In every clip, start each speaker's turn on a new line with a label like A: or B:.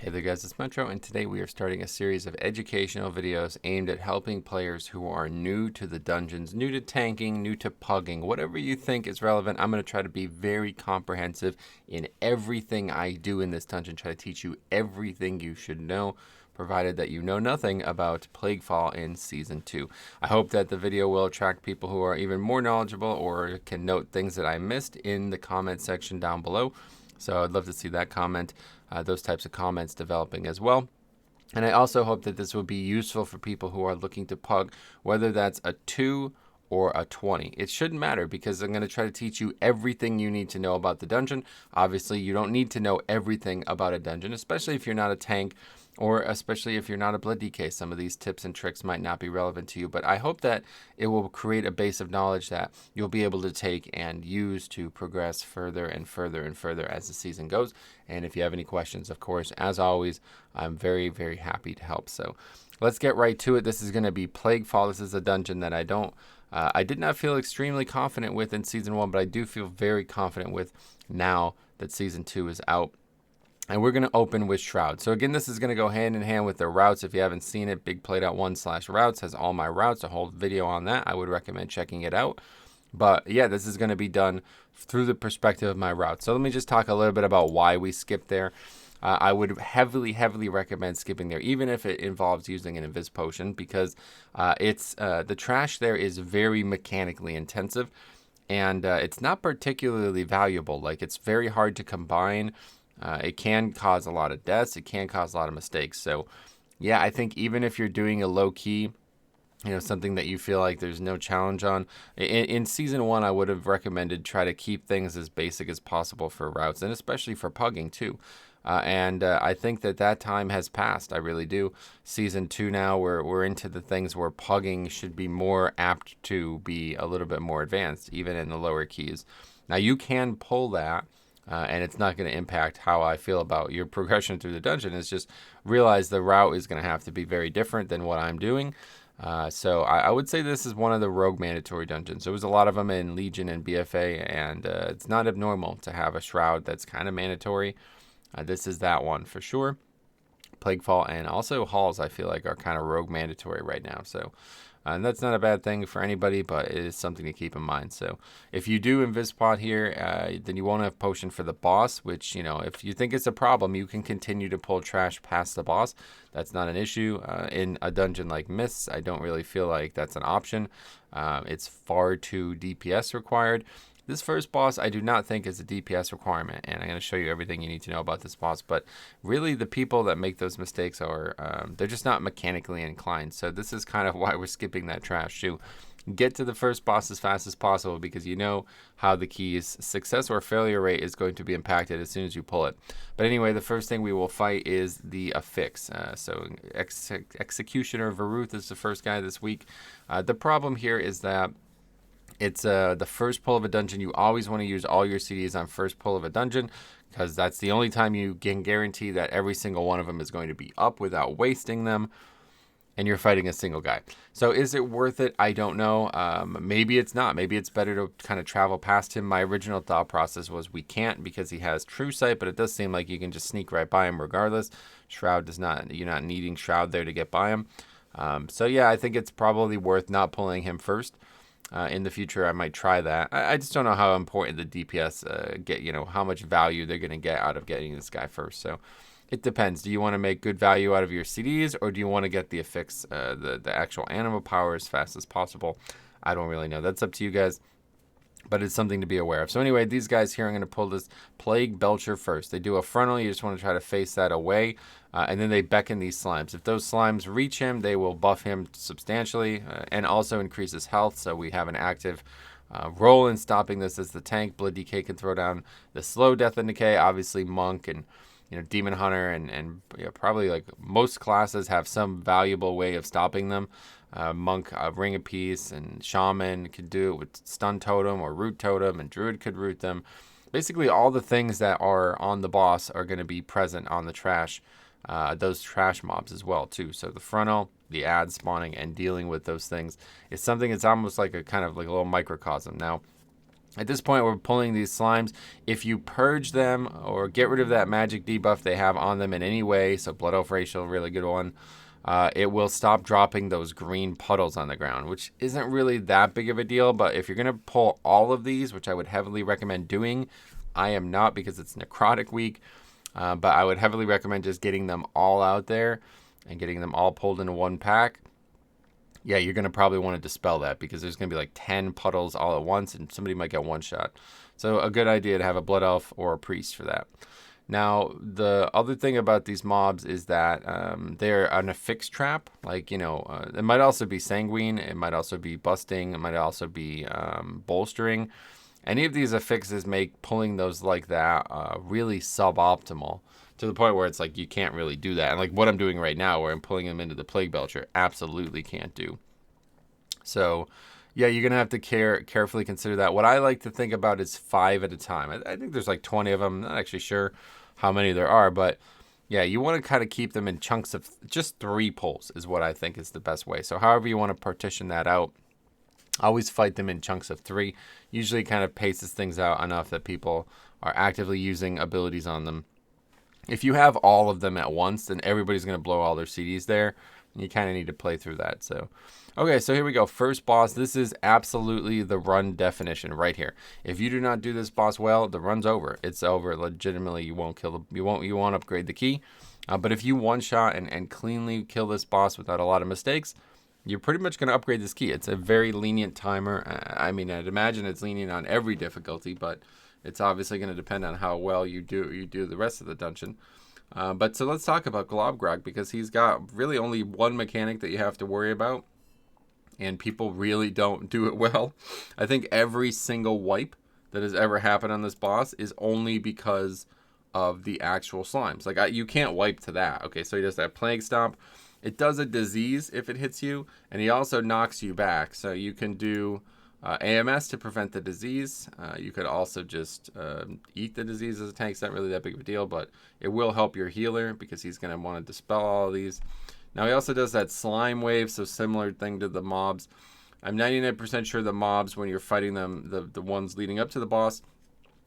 A: Hey there guys, it's Metro, and today we are starting a series of educational videos aimed at helping players who are new to the dungeons, new to tanking, new to pugging, whatever you think is relevant. I'm going to try to be very comprehensive in everything I do in this dungeon, try to teach you everything you should know, provided that you know nothing about Plaguefall in Season 2. I hope that the video will attract people who are even more knowledgeable or can note things that I missed in the comment section down below. So I'd love to see that comment, those types of comments developing as well. And I also hope that this will be useful for people who are looking to pug, whether that's a 2 or a 20. It shouldn't matter because I'm going to try to teach you everything you need to know about the dungeon. Obviously, you don't need to know everything about a dungeon, especially if you're not a tank or especially if you're not a blood DK. Some of these tips and tricks might not be relevant to you, but I hope that it will create a base of knowledge that you'll be able to take and use to progress further and further and further as the season goes. And if you have any questions, of course, as always, I'm very, very happy to help. So let's get right to it. This is going to be Plaguefall. This is a dungeon that I did not feel extremely confident with in Season 1, but I do feel very confident with now that Season 2 is out. And we're going to open with Shroud. So again, this is going to go hand in hand with the routes. If you haven't seen it, Big Played Out 1/routes has all my routes, a whole video on that. I would recommend checking it out. But yeah, this is going to be done through the perspective of my routes. So let me just talk a little bit about why we skipped there. I would heavily recommend skipping there, even if it involves using an Invis Potion, because the trash there is very mechanically intensive, and it's not particularly valuable. Like, it's very hard to combine. It can cause a lot of deaths. It can cause a lot of mistakes. So yeah, I think even if you're doing a low key, something that you feel like there's no challenge on. In Season 1, I would have recommended try to keep things as basic as possible for routes, and especially for pugging too. I think that time has passed. I really do. Season 2 now, we're into the things where pugging should be more apt to be a little bit more advanced, even in the lower keys. Now, you can pull that, and it's not going to impact how I feel about your progression through the dungeon. It's just realize the route is going to have to be very different than what I'm doing. So I would say this is one of the rogue mandatory dungeons. There was a lot of them in Legion and BFA, and it's not abnormal to have a Shroud that's kind of mandatory. This is that one for sure. Plaguefall and also Halls, I feel like, are kind of rogue mandatory right now. So and that's not a bad thing for anybody, but it is something to keep in mind. So if you do Invispot here, then you won't have potion for the boss, which, if you think it's a problem, you can continue to pull trash past the boss. That's not an issue. In a dungeon like Mists, I don't really feel like that's an option. It's far too DPS required. This first boss, I do not think is a DPS requirement, and I'm going to show you everything you need to know about this boss. But really, the people that make those mistakes are, they're just not mechanically inclined. So this is kind of why we're skipping that trash too. Get to the first boss as fast as possible, because you know how the key's success or failure rate is going to be impacted as soon as you pull it. But anyway, the first thing we will fight is the affix. So Executioner Varuth is the first guy this week. The problem here is that it's the first pull of a dungeon. You always want to use all your CDs on first pull of a dungeon, because that's the only time you can guarantee that every single one of them is going to be up without wasting them, and you're fighting a single guy. So is it worth it? I don't know. Maybe it's not. Maybe it's better to kind of travel past him. My original thought process was we can't because he has True Sight, but it does seem like you can just sneak right by him regardless. Shroud does not. You're not needing Shroud there to get by him. So yeah, I think it's probably worth not pulling him first. In the future, I might try that. I just don't know how important the DPS get, how much value they're going to get out of getting this guy first. So it depends. Do you want to make good value out of your CDs, or do you want to get the affix, the actual animal power as fast as possible? I don't really know. That's up to you guys, but it's something to be aware of. So anyway, these guys here, I'm going to pull this Plague Belcher first. They do a frontal. You just want to try to face that away. And then they beckon these slimes. If those slimes reach him, they will buff him substantially and also increase his health. So we have an active role in stopping this as the tank. Blood DK can throw down the slow death and decay. Obviously, Monk and Demon Hunter and probably like most classes have some valuable way of stopping them. Monk, Ring of Peace, and Shaman could do it with Stun Totem or Root Totem, and Druid could root them. Basically, all the things that are on the boss are going to be present on the trash. Those trash mobs as well too. So the frontal, the ad spawning, and dealing with those things is something that's almost like a kind of like a little microcosm. Now, At this point, we're pulling these slimes. If you purge them or get rid of that magic debuff they have on them in any way, so Blood Elf Racial, really good one, it will stop dropping those green puddles on the ground, which isn't really that big of a deal. But if you're going to pull all of these, which I would heavily recommend doing, I am not because it's Necrotic Week, but I would heavily recommend just getting them all out there and getting them all pulled into one pack. Yeah, you're going to probably want to dispel that because there's going to be like 10 puddles all at once and somebody might get one shot. So a good idea to have a Blood Elf or a Priest for that. Now, the other thing about these mobs is that they're an affix trap. Like, you know, it might also be Sanguine. It might also be Busting. It might also be Bolstering. Any of these affixes make pulling those like that really suboptimal, to the point where it's like you can't really do that. And like what I'm doing right now, where I'm pulling them into the Plague Belcher, absolutely can't do. So yeah, you're going to have to carefully consider that. What I like to think about is 5 at a time. I think there's like 20 of them. Not actually sure how many there are, but yeah, you want to kind of keep them in chunks of just 3 pulls is what I think is the best way. So however you want to partition that out, always fight them in chunks of 3. Usually kind of paces things out enough that people are actively using abilities on them. If you have all of them at once, then everybody's going to blow all their CDs there. And you kind of need to play through that. So, okay, so here we go. First boss. This is absolutely the run definition right here. If you do not do this boss well, the run's over. It's over. Legitimately, you won't kill you won't upgrade the key. But if you one shot and cleanly kill this boss without a lot of mistakes, you're pretty much going to upgrade this key. It's a very lenient timer. I mean, I'd imagine it's lenient on every difficulty, but it's obviously going to depend on how well you do the rest of the dungeon. But so let's talk about Globgrog, because he's got really only one mechanic that you have to worry about, and people really don't do it well. I think every single wipe that has ever happened on this boss is only because of the actual slimes. Like you can't wipe to that. Okay, so he does that Plague Stomp. It does a disease if it hits you, and he also knocks you back. So you can do AMS to prevent the disease. You could also just eat the disease as a tank. It's not really that big of a deal, but it will help your healer because he's going to want to dispel all of these. Now he also does that slime wave, so similar thing to the mobs. I'm 99% sure the mobs, when you're fighting them, the ones leading up to the boss,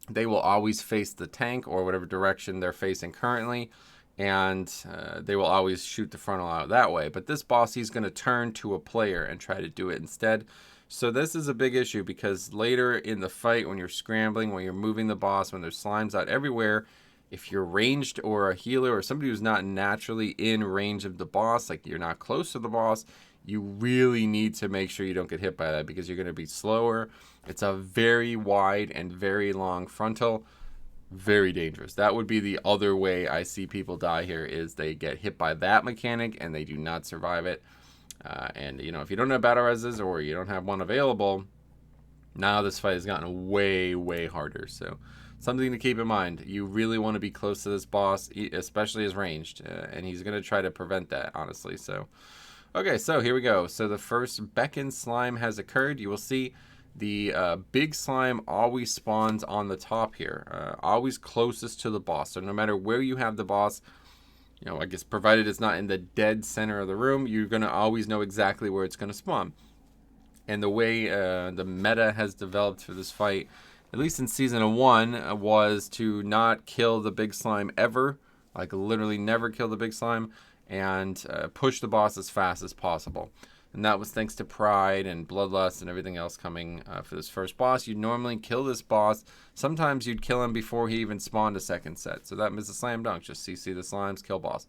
A: they will always face the tank or whatever direction they're facing currently, and they will always shoot the frontal out that way. But this boss, he's going to turn to a player and try to do it instead. So this is a big issue because later in the fight, when you're scrambling, when you're moving the boss, when there's slimes out everywhere, if you're ranged or a healer or somebody who's not naturally in range of the boss, like you're not close to the boss, you really need to make sure you don't get hit by that because you're going to be slower. It's a very wide and very long frontal. Very dangerous. That would be the other way I see people die here, is they get hit by that mechanic and they do not survive it. And, you know, if you don't have battle reses or you don't have one available, now this fight has gotten way, way harder. So something to keep in mind. You really want to be close to this boss, especially as ranged. And he's going to try to prevent that, honestly. So, okay, so here we go. So the first beckon slime has occurred. You will see the big slime always spawns on the top here, always closest to the boss. So no matter where you have the boss, you know, I guess provided it's not in the dead center of the room, you're going to always know exactly where it's going to spawn. And the way the meta has developed for this fight, at least in Season 1, was to not kill the big slime ever. Like literally never kill the big slime, and push the boss as fast as possible. And that was thanks to Pride and Bloodlust and everything else coming for this first boss. You'd normally kill this boss. Sometimes you'd kill him before he even spawned a second set. So that was a slam dunk. Just CC the slimes, kill boss.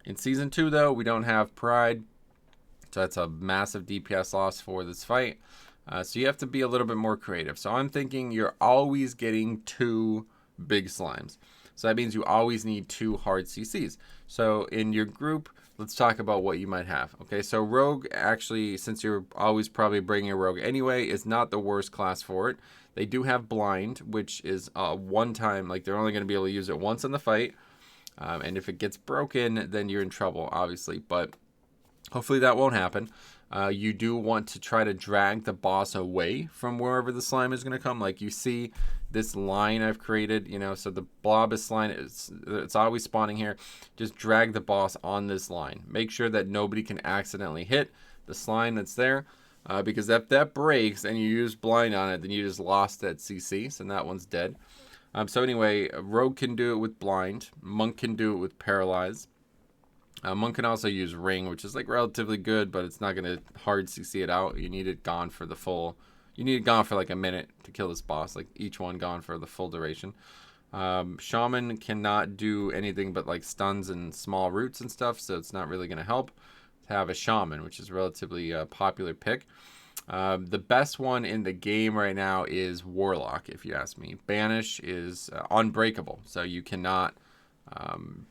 A: In Season 2, though, we don't have Pride. So that's a massive DPS loss for this fight. So you have to be a little bit more creative. So I'm thinking you're always getting 2 big slimes. So that means you always need 2 hard CCs. So in your group, let's talk about what you might have. Okay, so Rogue, actually, since you're always probably bringing a Rogue anyway, is not the worst class for it. They do have Blind, which is one time, like they're only going to be able to use it once in the fight. And if it gets broken, then you're in trouble, obviously. But hopefully that won't happen. You do want to try to drag the boss away from wherever the slime is going to come. Like you see this line I've created, you know, so the Blobus line, it's always spawning here. Just drag the boss on this line. Make sure that nobody can accidentally hit the slime that's there. because if that breaks and you use blind on it, then you just lost that CC, so that one's dead. So anyway, Rogue can do it with blind. Monk can do it with paralyze. Monk can also use ring, which is like relatively good, but it's not going to hard CC it out. You need it gone for the full. You need it gone for like a minute to kill this boss. Like each one gone for the full duration. Shaman cannot do anything but like stuns and small roots and stuff, so it's not really going to help to have a shaman, which is a relatively popular pick. The best one in the game right now is Warlock, if you ask me. Banish is unbreakable, so you cannot...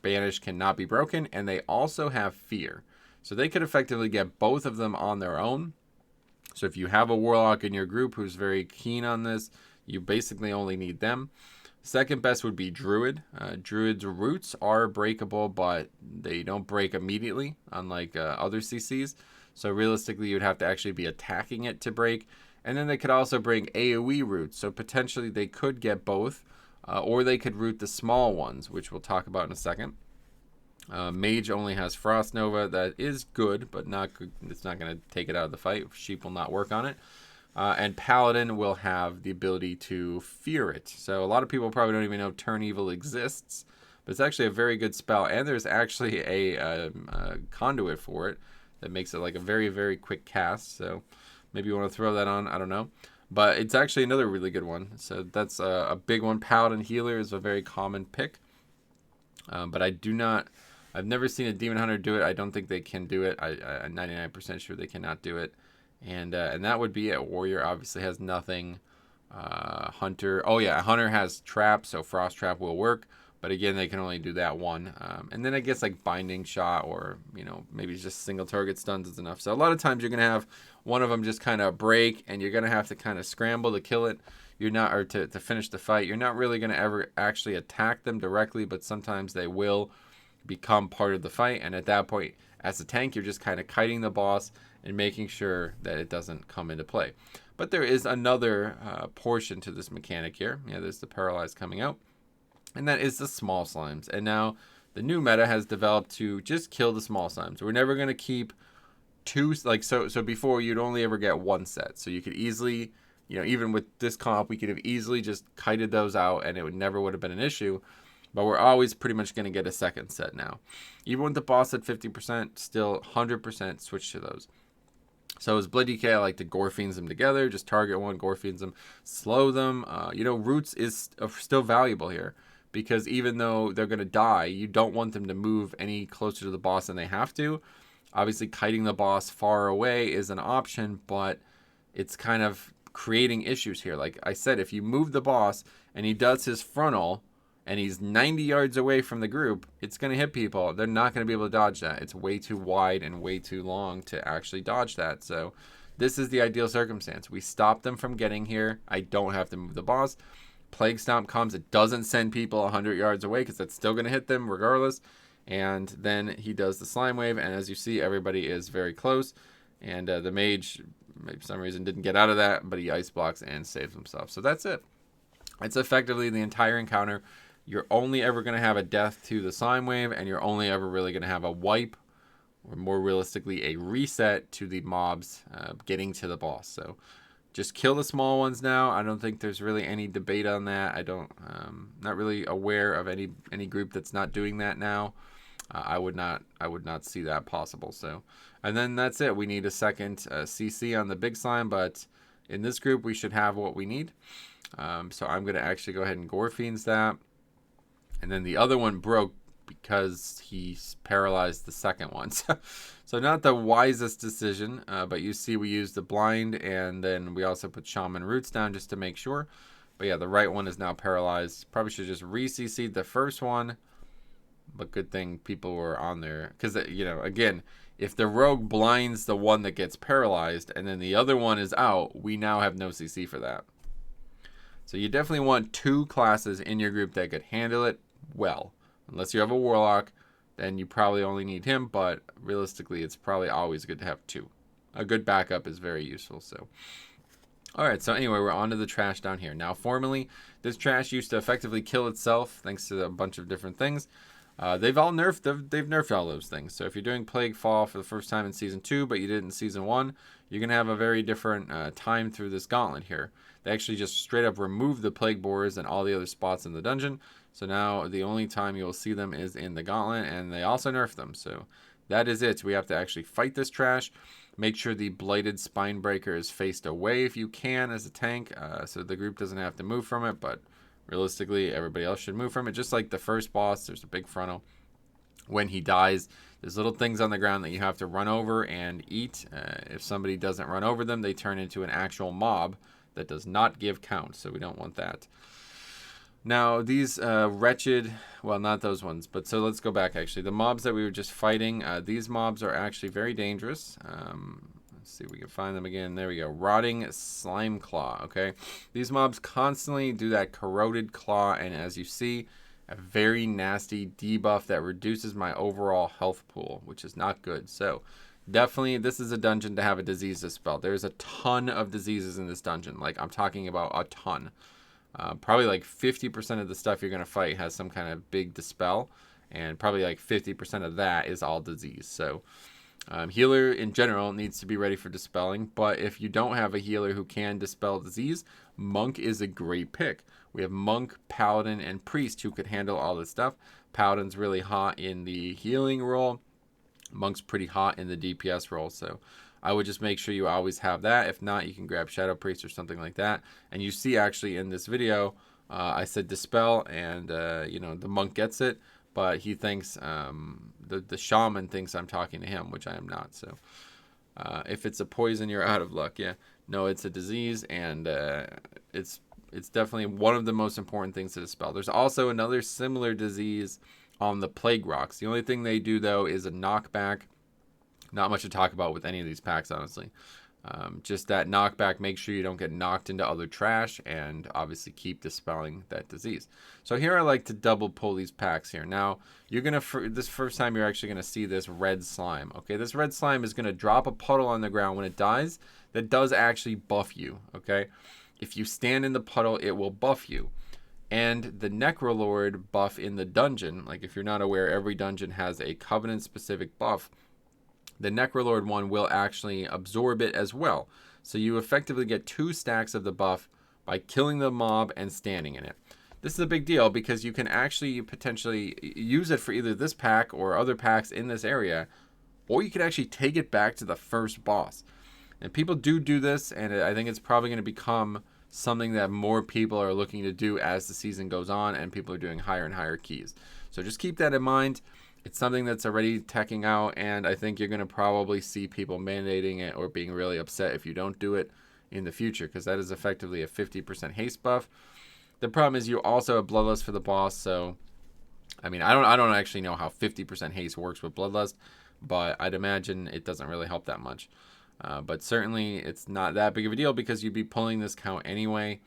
A: Banish cannot be broken, and they also have Fear. So they could effectively get both of them on their own. So if you have a Warlock in your group who's very keen on this, you basically only need them. Second best would be Druid. Druid's roots are breakable, but they don't break immediately, unlike other CCs. So realistically, you'd have to actually be attacking it to break. And then they could also bring AoE roots. So potentially they could get both. Or they could root the small ones, which we'll talk about in a second. Mage only has Frost Nova. That is good, but not good. It's not going to take it out of the fight. Sheep will not work on it. And Paladin will have the ability to fear it. So a lot of people probably don't even know Turn Evil exists. But it's actually a very good spell. And there's actually a conduit for it that makes it like a very, very quick cast. So maybe you want to throw that on. I don't know. But it's actually another really good one. So that's a big one. Paladin Healer is a very common pick. But I've never seen a Demon Hunter do it. I don't think they can do it. I'm 99% sure they cannot do it. And that would be it. Warrior obviously has nothing. Hunter, oh yeah, Hunter has Trap, so Frost Trap will work. But again, they can only do that one. And then I guess like Binding Shot or, maybe just single target stuns is enough. So a lot of times you're going to have one of them just kind of break and you're going to have to kind of scramble to kill it. You're not, or to finish the fight. You're not really going to ever actually attack them directly, but sometimes they will become part of the fight. And at that point, as a tank, you're just kind of kiting the boss and making sure that it doesn't come into play. But there is another portion to this mechanic here. Yeah, there's the Paralyze coming out. And that is the small slimes. And now the new meta has developed to just kill the small slimes. We're never going to keep two, like, so before you'd only ever get one set. So you could easily, even with this comp, we could have easily just kited those out and it never would have been an issue. But we're always pretty much going to get a second set now. Even with the boss at 50%, still 100% switch to those. So as Blood DK, I like to Gore Fiends them together. Just target one, Gore Fiends them, slow them. Roots is still valuable here. Because even though they're going to die, you don't want them to move any closer to the boss than they have to. Obviously, kiting the boss far away is an option, but it's kind of creating issues here. Like I said, if you move the boss and he does his frontal and he's 90 yards away from the group, it's going to hit people. They're not going to be able to dodge that. It's way too wide and way too long to actually dodge that. So this is the ideal circumstance. We stop them from getting here. I don't have to move the boss. Plague Stomp comes, it doesn't send people 100 yards away because that's still going to hit them regardless. And then he does the Slime Wave, and as you see, everybody is very close. And the mage, maybe for some reason, didn't get out of that, but he ice blocks and saves himself. So that's it. It's effectively the entire encounter. You're only ever going to have a death to the Slime Wave, and you're only ever really going to have a wipe, or more realistically, a reset to the mobs getting to the boss. So just kill the small ones now. I don't think there's really any debate on that. I don't, not really aware of any group that's not doing that now. I would not see that possible. So, and then that's it. We need a second CC on the big slime, but in this group we should have what we need. So I'm gonna actually go ahead and Gore Fiends that, and then the other one broke because he paralyzed the second one. So not the wisest decision, but you see we used the blind, and then we also put Shaman Roots down just to make sure. But yeah, the right one is now paralyzed. Probably should just re-CC'd the first one, but good thing people were on there. Because, again, if the rogue blinds the one that gets paralyzed, and then the other one is out, we now have no CC for that. So you definitely want two classes in your group that could handle it well. Unless you have a Warlock, then you probably only need him, but realistically, it's probably always good to have two. A good backup is very useful. So, all right, so anyway, we're on to the trash down here. Now, formerly, this trash used to effectively kill itself, thanks to a bunch of different things. They've nerfed all those things. So if you're doing Plaguefall for the first time in Season 2, but you did it in Season 1, you're going to have a very different time through this gauntlet here. They actually just straight up removed the Plagueborers and all the other spots in the dungeon. So now the only time you'll see them is in the gauntlet, and they also nerfed them. So that is it. We have to actually fight this trash. Make sure the Blighted Spinebreaker is faced away if you can as a tank, so the group doesn't have to move from it, but realistically, everybody else should move from it. Just like the first boss, there's a big frontal. When he dies, there's little things on the ground that you have to run over and eat. If somebody doesn't run over them, they turn into an actual mob that does not give count, so we don't want that. Now, these wretched, well, not those ones, but so let's go back, actually. The mobs that we were just fighting, these mobs are actually very dangerous. Let's see if we can find them again. There we go. Rotting Slime Claw, okay? These mobs constantly do that corroded claw, and as you see, a very nasty debuff that reduces my overall health pool, which is not good. So, definitely, this is a dungeon to have a disease dispel. There's a ton of diseases in this dungeon. Like, I'm talking about a ton. Probably like 50% of the stuff you're going to fight has some kind of big dispel, and probably like 50% of that is all disease. So healer in general needs to be ready for dispelling, but if you don't have a healer who can dispel disease, monk is a great pick. We have monk, paladin, and priest who could handle all this stuff. Paladin's really hot in the healing role. Monk's pretty hot in the DPS role, so I would just make sure you always have that. If not, you can grab Shadow Priest or something like that. And you see actually in this video, I said Dispel, and you know, the monk gets it, but he thinks, the shaman thinks I'm talking to him, which I am not. So if it's a poison, you're out of luck. Yeah, no, it's a disease, and it's definitely one of the most important things to dispel. There's also another similar disease on the Plague Rocks. The only thing they do, though, is a knockback. Not much to talk about with any of these packs, honestly. Just that knockback, make sure you don't get knocked into other trash, and obviously keep dispelling that disease. So here I like to double pull these packs here. Now, you're going to, this first time you're actually going to see this red slime. Okay, this red slime is going to drop a puddle on the ground when it dies. That does actually buff you, okay? If you stand in the puddle, it will buff you. And the Necrolord buff in the dungeon, like if you're not aware, every dungeon has a Covenant-specific buff. The Necrolord one will actually absorb it as well. So you effectively get 2 stacks of the buff by killing the mob and standing in it. This is a big deal because you can actually potentially use it for either this pack or other packs in this area, or you could actually take it back to the first boss. And people do this, and I think it's probably going to become something that more people are looking to do as the season goes on and people are doing higher and higher keys. So just keep that in mind. It's something that's already teching out, and I think you're going to probably see people mandating it or being really upset if you don't do it in the future, because that is effectively a 50% haste buff. The problem is you also have Bloodlust for the boss, so I mean, I don't actually know how 50% haste works with Bloodlust, but I'd imagine it doesn't really help that much. But certainly it's not that big of a deal because you'd be pulling this count anyway.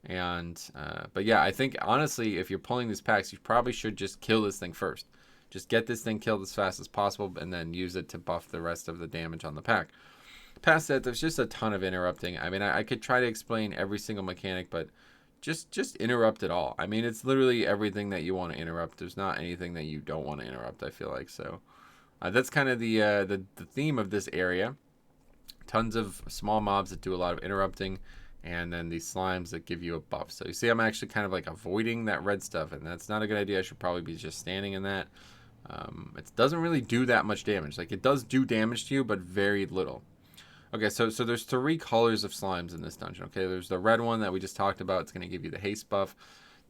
A: And but yeah, I think honestly, if you're pulling these packs, you probably should just kill this thing first. Just get this thing killed as fast as possible and then use it to buff the rest of the damage on the pack. Past that, there's just a ton of interrupting. I mean, I could try to explain every single mechanic, but just interrupt it all. I mean, it's literally everything that you want to interrupt. There's not anything that you don't want to interrupt, I feel like. So that's kind of the theme of this area. Tons of small mobs that do a lot of interrupting, and then these slimes that give you a buff. So you see, I'm actually kind of like avoiding that red stuff, and that's not a good idea. I should probably be just standing in that. It doesn't really do that much damage. Like, it does do damage to you, but very little. Okay, so there's 3 colors of slimes in this dungeon. Okay, there's the red one that we just talked about. It's going to give you the haste buff.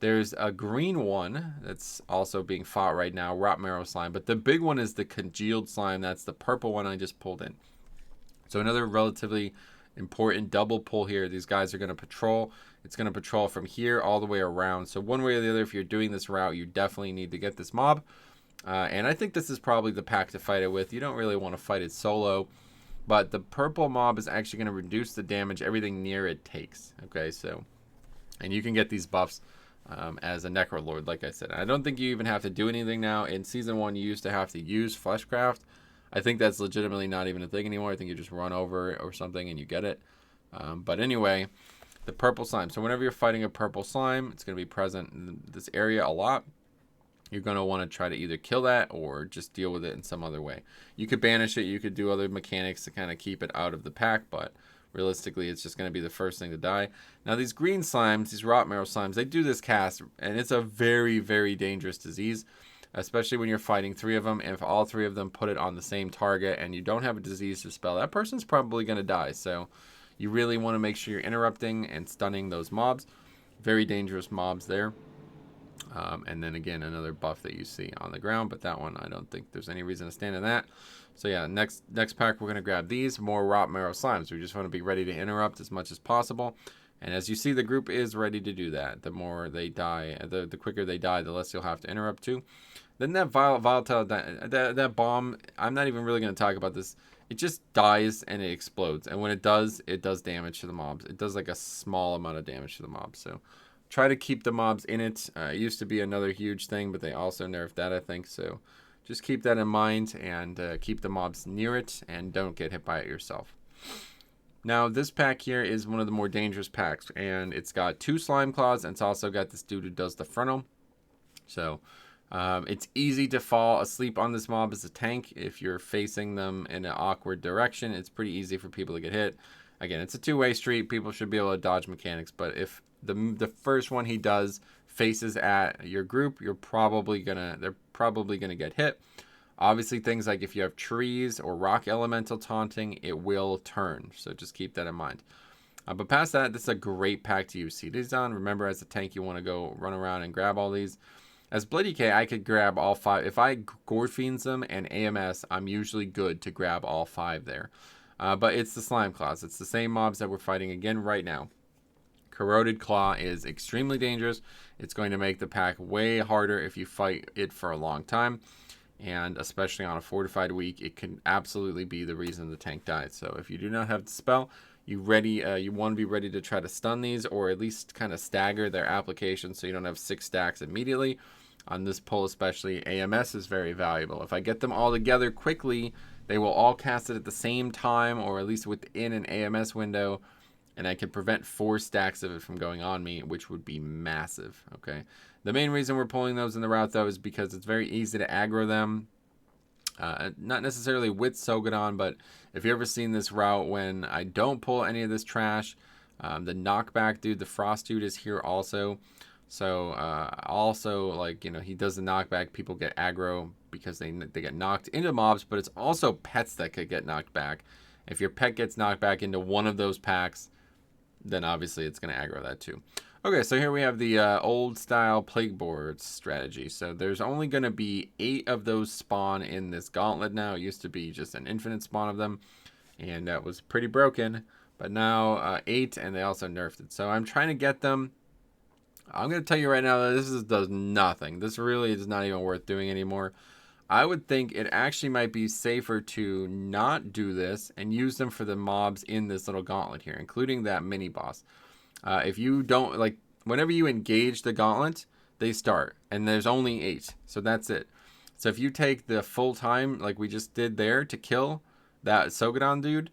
A: There's a green one that's also being fought right now, Rot Marrow slime. But the big one is the congealed slime. That's the purple one I just pulled in. So another relatively important double pull here. These guys are going to patrol. It's going to patrol from here all the way around. So one way or the other, if you're doing this route, you definitely need to get this mob. And I think this is probably the pack to fight it with. You don't really want to fight it solo. But the purple mob is actually going to reduce the damage everything near it takes. Okay, so, and you can get these buffs as a Necrolord, like I said. I don't think you even have to do anything now. In Season 1, you used to have to use Fleshcraft. I think that's legitimately not even a thing anymore. I think you just run over it or something and you get it. But anyway, the purple slime. So whenever you're fighting a purple slime, it's going to be present in this area a lot. you're going to want to try to either kill that or just deal with it in some other way. You could banish it, you could do other mechanics to kind of keep it out of the pack, but realistically it's just going to be the first thing to die. Now these green slimes, these rot marrow slimes, they do this cast, and it's a very, very dangerous disease, especially when you're fighting 3 of them. And if all 3 of them put it on the same target and you don't have a disease to spell, that person's probably going to die. So you really want to make sure you're interrupting and stunning those mobs. Very dangerous mobs there. And then again, another buff that you see on the ground, but that one, I don't think there's any reason to stand in that. So yeah, next pack, we're going to grab these more rot marrow slimes. We just want to be ready to interrupt as much as possible. And as you see, the group is ready to do that. The more they die, the quicker they die, the less you'll have to interrupt to. Then that volatile, that bomb, I'm not even really going to talk about this. It just dies and it explodes. And when it does damage to the mobs. It does like a small amount of damage to the mobs. So try to keep the mobs in it. It used to be another huge thing, but they also nerfed that, I think. So just keep that in mind and keep the mobs near it and don't get hit by it yourself. Now, this pack here is one of the more dangerous packs, and it's got 2 slime claws, and it's also got this dude who does the frontal. So it's easy to fall asleep on this mob as a tank. If you're facing them in an awkward direction, it's pretty easy for people to get hit. Again, it's a two-way street. People should be able to dodge mechanics, but if the first one he does faces at your group, they're probably gonna get hit. Obviously, things like if you have trees or rock elemental taunting, it will turn. So just keep that in mind. But past that, this is a great pack to use CDs on. Remember, as a tank, you want to go run around and grab all these. As Bloody K, I could grab all 5. If I Gore Fiends them and AMS, I'm usually good to grab all 5 there. But it's the Slime Claws. It's the same mobs that we're fighting again right now. Corroded Claw is extremely dangerous. It's going to make the pack way harder if you fight it for a long time. And especially on a fortified week, it can absolutely be the reason the tank dies. So if you do not have the spell, you want to be ready to try to stun these, or at least kind of stagger their application so you don't have 6 stacks immediately. On this pull especially, AMS is very valuable. If I get them all together quickly, they will all cast it at the same time, or at least within an AMS window, and I can prevent 4 stacks of it from going on me, which would be massive, okay? The main reason we're pulling those in the route, though, is because it's very easy to aggro them. Not necessarily with Sogadon, but if you've ever seen this route when I don't pull any of this trash, the knockback dude, the Frost dude, is here also. So also, like, you know, he does the knockback. People get aggro because they get knocked into mobs, but it's also pets that could get knocked back. If your pet gets knocked back into one of those packs, then obviously it's going to aggro that too. Okay, so here we have the old style Plagueborer strategy. So there's only going to be 8 of those spawn in this gauntlet now. It used to be just an infinite spawn of them, and that was pretty broken. But now 8, and they also nerfed it. So I'm trying to get them. I'm going to tell you right now that this does nothing. This really is not even worth doing anymore. I would think it actually might be safer to not do this and use them for the mobs in this little gauntlet here, including that mini boss. If you don't, like, whenever you engage the gauntlet, they start, and there's only 8, so that's it. So if you take the full time, like we just did there, to kill that Sogadon dude,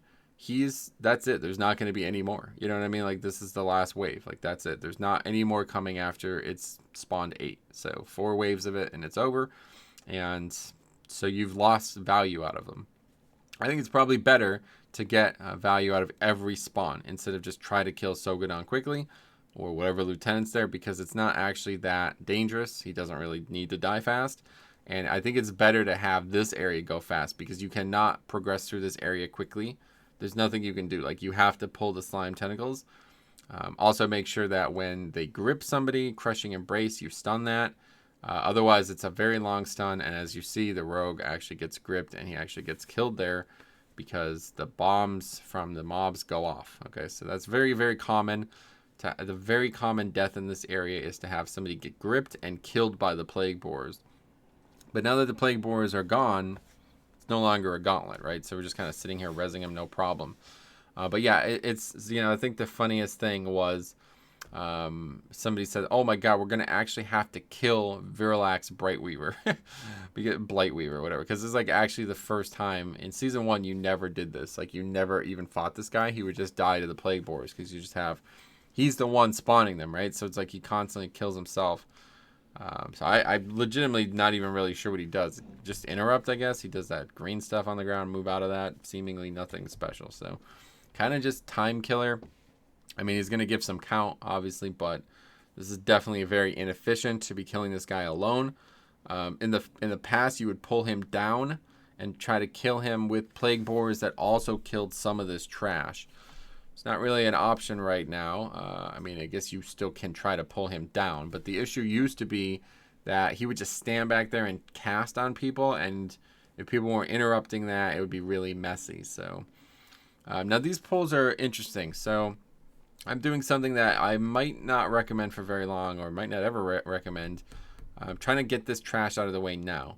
A: that's it. There's not going to be any more. You know what I mean? Like, this is the last wave. Like, that's it. There's not any more coming after it's spawned 8. So 4 waves of it, and it's over. And so you've lost value out of them. I think it's probably better to get value out of every spawn instead of just try to kill Sogadon quickly or whatever lieutenant's there, because it's not actually that dangerous. He doesn't really need to die fast. And I think it's better to have this area go fast because you cannot progress through this area quickly. There's nothing you can do. Like, you have to pull the slime tentacles. Also make sure that when they grip somebody, Crushing Embrace, you stun that. Otherwise, it's a very long stun, and as you see, the rogue actually gets gripped, and he actually gets killed there because the bombs from the mobs go off. Okay, so that's very, very common. The very common death in this area is to have somebody get gripped and killed by the Plagueborers. But now that the Plagueborers are gone, it's no longer a gauntlet, right? So we're just kind of sitting here rezzing them, no problem. But yeah, it's, you know, I think the funniest thing was somebody said, oh my god, we're gonna actually have to kill Virilax Blightweaver Blightweaver, whatever, because this is like actually the first time in season 1 you never did this. Like, you never even fought this guy. He would just die to the Plagueborers because you just have, he's the one spawning them, right? So it's like he constantly kills himself. So I'm legitimately not even really sure what he does. Just interrupt, I guess. He does that green stuff on the ground, move out of that. Seemingly nothing special. So kind of just time killer. I mean, he's going to give some count, obviously, but this is definitely very inefficient to be killing this guy alone. In the past, you would pull him down and try to kill him with Plagueborers that also killed some of this trash. It's not really an option right now. I mean, I guess you still can try to pull him down, but the issue used to be that he would just stand back there and cast on people, and if people weren't interrupting that, it would be really messy. So now these pulls are interesting. So I'm doing something that I might not recommend for very long, or might not ever recommend. I'm trying to get this trash out of the way now.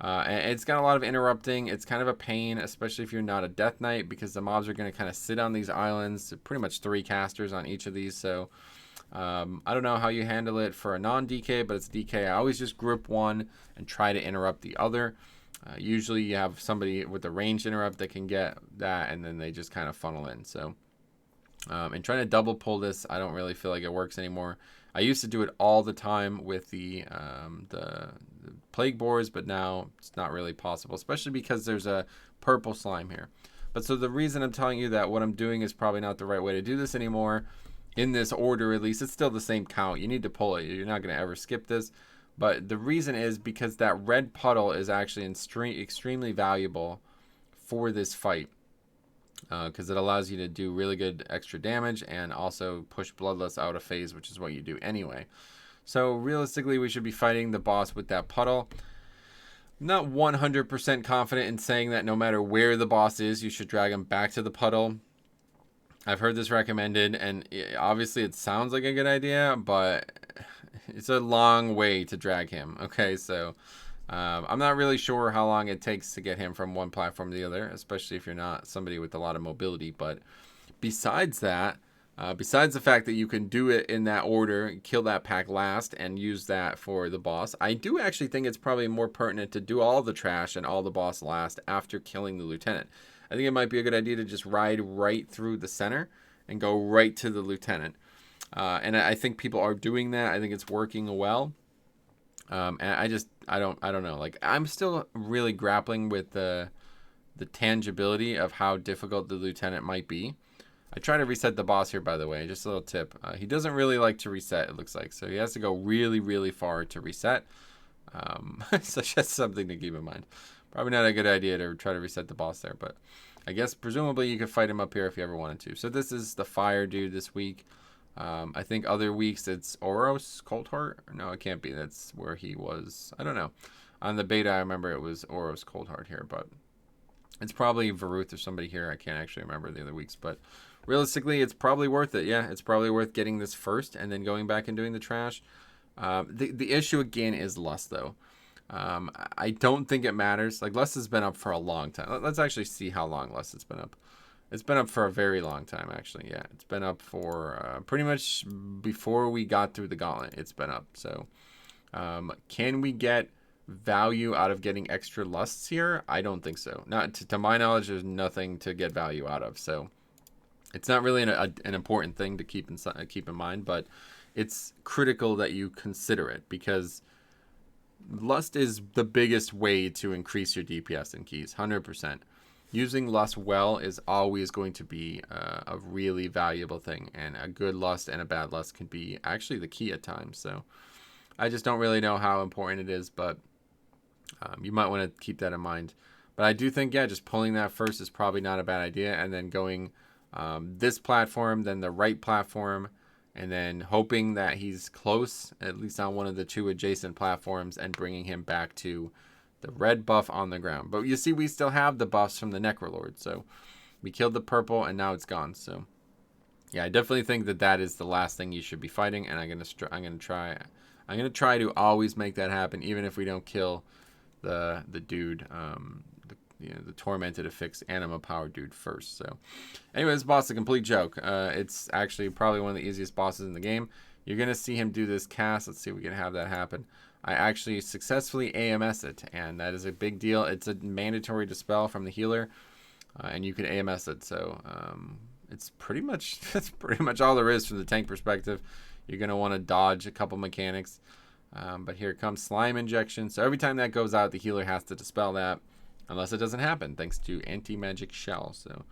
A: And it's got a lot of interrupting. It's kind of a pain, especially if you're not a Death Knight, because the mobs are going to kind of sit on these islands. Pretty much 3 casters on each of these. So I don't know how you handle it for a non-DK, but it's DK. I always just group one and try to interrupt the other. Usually you have somebody with a ranged interrupt that can get that, and then they just kind of funnel in. So and trying to double pull this, I don't really feel like it works anymore. I used to do it all the time with the Plagueborers, but now it's not really possible, especially because there's a purple slime here. But so the reason I'm telling you that what I'm doing is probably not the right way to do this anymore, in this order at least, it's still the same count. You need to pull it. You're not going to ever skip this. But the reason is because that red puddle is actually extremely valuable for this fight. Because it allows you to do really good extra damage and also push Bloodlust out of phase, which is what you do anyway. So realistically, we should be fighting the boss with that puddle. I'm not 100% confident in saying that no matter where the boss is, you should drag him back to the puddle. I've heard this recommended, and obviously it sounds like a good idea, but it's a long way to drag him. Okay, so I'm not really sure how long it takes to get him from one platform to the other, especially if you're not somebody with a lot of mobility. But besides that, besides the fact that you can do it in that order, kill that pack last, and use that for the boss, I do actually think it's probably more pertinent to do all the trash and all the boss last after killing the lieutenant. I think it might be a good idea to just ride right through the center and go right to the lieutenant. And I think people are doing that. I think it's working well. And I don't know. Like, I'm still really grappling with the tangibility of how difficult the lieutenant might be. I try to reset the boss here, by the way. Just a little tip. He doesn't really like to reset, it looks like. So he has to go really, really far to reset. So just something to keep in mind. Probably not a good idea to try to reset the boss there. But I guess presumably you could fight him up here if you ever wanted to. So this is the fire dude this week. I think other weeks it's Oros Coldheart. No, it can't be. That's where he was. I don't know. On the beta, I remember it was Oros Coldheart here, but it's probably Varuth or somebody here. I can't actually remember the other weeks, but realistically, it's probably worth it. Yeah, it's probably worth getting this first and then going back and doing the trash. The issue again is Lust, though. I don't think it matters. Like, Lust has been up for a long time. Let's actually see how long Lust has been up. It's been up for a very long time, actually. Yeah, it's been up for pretty much before we got through the gauntlet. It's been up. So can we get value out of getting extra lusts here? I don't think so. Not to my knowledge, there's nothing to get value out of. So it's not really an important thing to keep in mind, but it's critical that you consider it, because Lust is the biggest way to increase your DPS and keys, 100%. Using Lust well is always going to be a really valuable thing, and a good Lust and a bad Lust can be actually the key at times. So I just don't really know how important it is, but you might want to keep that in mind. But I do think, yeah, just pulling that first is probably not a bad idea, and then going this platform, then the right platform, and then hoping that he's close, at least on one of the 2 adjacent platforms, and bringing him back to the red buff on the ground. But you see, we still have the buffs from the Necrolord. So we killed the purple, and now it's gone. So yeah, I definitely think that is the last thing you should be fighting, and I'm gonna try to always make that happen, even if we don't kill the dude, the Tormented affix anima power dude first. So anyway, this boss is a complete joke. It's actually probably one of the easiest bosses in the game. You're gonna see him do this cast. Let's see if we can have that happen. I actually successfully AMS it, and that is a big deal. It's a mandatory dispel from the healer, and you can AMS it. So it's pretty much all there is from the tank perspective. You're gonna want to dodge a couple mechanics. But here comes Slime Injection. So every time that goes out, the healer has to dispel that. Unless it doesn't happen, thanks to Anti-Magic Shell. So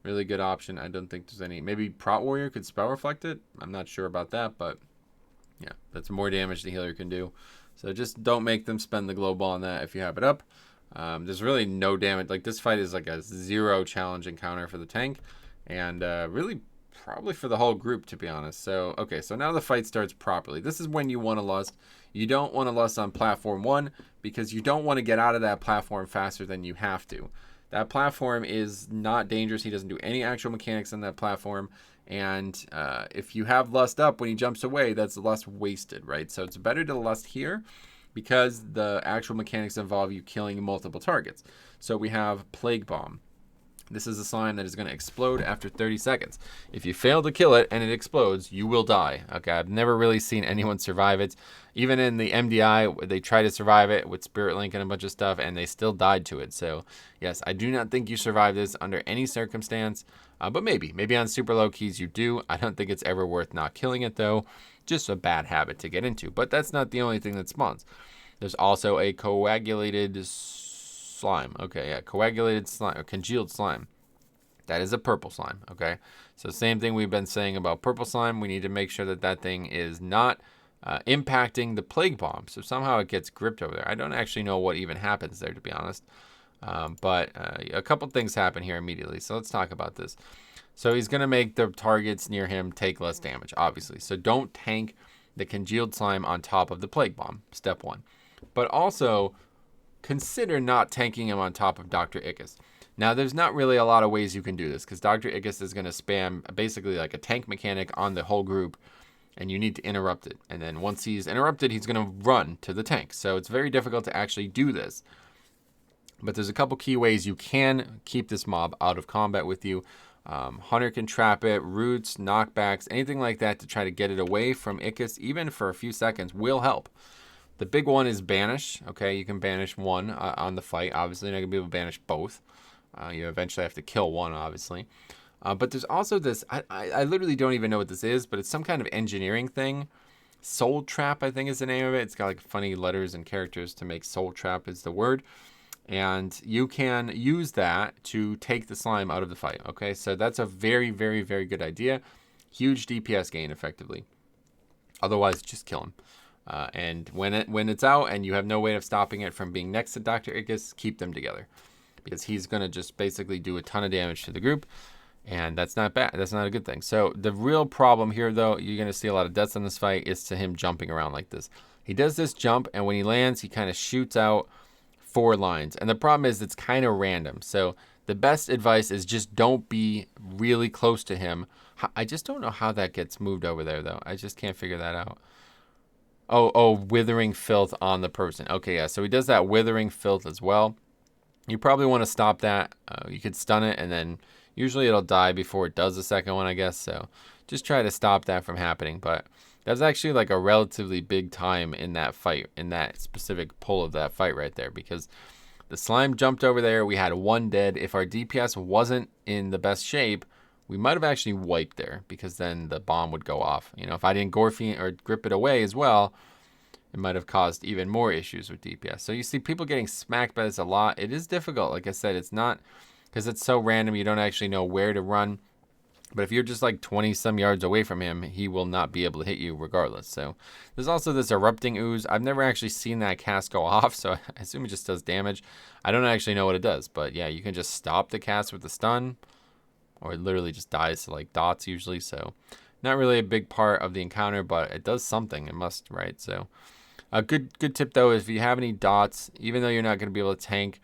A: really good option. I don't think there's any... Maybe Prot Warrior could Spell Reflect it. I'm not sure about that, but yeah, that's more damage the healer can do. So just don't make them spend the glow ball on that if you have it up. There's really no damage. Like, this fight is like a 0 challenge encounter for the tank. And really probably for the whole group, to be honest. So, okay, so now the fight starts properly. This is when you want to lust. You don't want to lust on platform 1 because you don't want to get out of that platform faster than you have to. That platform is not dangerous. He doesn't do any actual mechanics on that platform. And if you have lust up when he jumps away, that's lust wasted, right? So it's better to lust here because the actual mechanics involve you killing multiple targets. So we have Plague Bomb. This is a slime that is going to explode after 30 seconds. If you fail to kill it and it explodes, you will die. Okay, I've never really seen anyone survive it. Even in the MDI, they try to survive it with Spirit Link and a bunch of stuff, and they still died to it. So, yes, I do not think you survive this under any circumstance. But maybe on super low keys you do. I don't think it's ever worth not killing it, though. Just a bad habit to get into. But that's not the only thing that spawns. There's also a coagulated slime. Okay, yeah, coagulated slime or congealed slime. That is a purple slime. Okay, so same thing we've been saying about purple slime. We need to make sure that that thing is not impacting the plague bomb. So somehow it gets gripped over there. I don't actually know what even happens there, to be honest. But a couple things happen here immediately. So let's talk about this. So he's going to make the targets near him take less damage, obviously. So don't tank the congealed slime on top of the plague bomb. Step 1. But also consider not tanking him on top of Dr. Ickus. Now, there's not really a lot of ways you can do this because Dr. Ickus is going to spam basically like a tank mechanic on the whole group, and you need to interrupt it. And then once he's interrupted, he's going to run to the tank. So it's very difficult to actually do this. But there's a couple key ways you can keep this mob out of combat with you. Hunter can trap it, roots, knockbacks, anything like that to try to get it away from Ickus, even for a few seconds, will help. The big one is banish. Okay, you can banish one on the fight. Obviously, you're not going to be able to banish both. You eventually have to kill one, obviously. But there's also this, I literally don't even know what this is, but it's some kind of engineering thing. Soul Trap, I think is the name of it. It's got like funny letters and characters to make Soul Trap is the word. And you can use that to take the slime out of the fight. Okay, so that's a very, very, very good idea. Huge DPS gain, effectively. Otherwise, just kill him. And when it's out and you have no way of stopping it from being next to Dr. Ickus, keep them together. Because he's going to just basically do a ton of damage to the group. And that's not bad. That's not a good thing. So the real problem here, though, you're going to see a lot of deaths in this fight, is to him jumping around like this. He does this jump, and when he lands, he kind of shoots out 4 lines. And the problem is it's kind of random. So the best advice is just don't be really close to him. I just don't know how that gets moved over there, though. I just can't figure that out. Oh, Withering Filth on the person. Okay, yeah, so he does that Withering Filth as well. You probably want to stop that. You could stun it, and then usually it'll die before it does the second one, I guess. So just try to stop that from happening. But that's actually like a relatively big time in that fight, in that specific pull of that fight right there. Because the slime jumped over there. We had 1 dead. If our DPS wasn't in the best shape, we might have actually wiped there. Because then the bomb would go off. You know, if I didn't Gorfian or grip it away as well, it might have caused even more issues with DPS. So you see people getting smacked by this a lot. It is difficult. Like I said, it's not because it's so random. You don't actually know where to run. But if you're just like 20 some yards away from him, he will not be able to hit you regardless. So there's also this erupting ooze. I've never actually seen that cast go off. So I assume it just does damage. I don't actually know what it does. But yeah, you can just stop the cast with the stun. Or it literally just dies to like dots usually. So not really a big part of the encounter, but it does something. It must, right? So a good tip, though, is if you have any dots, even though you're not going to be able to tank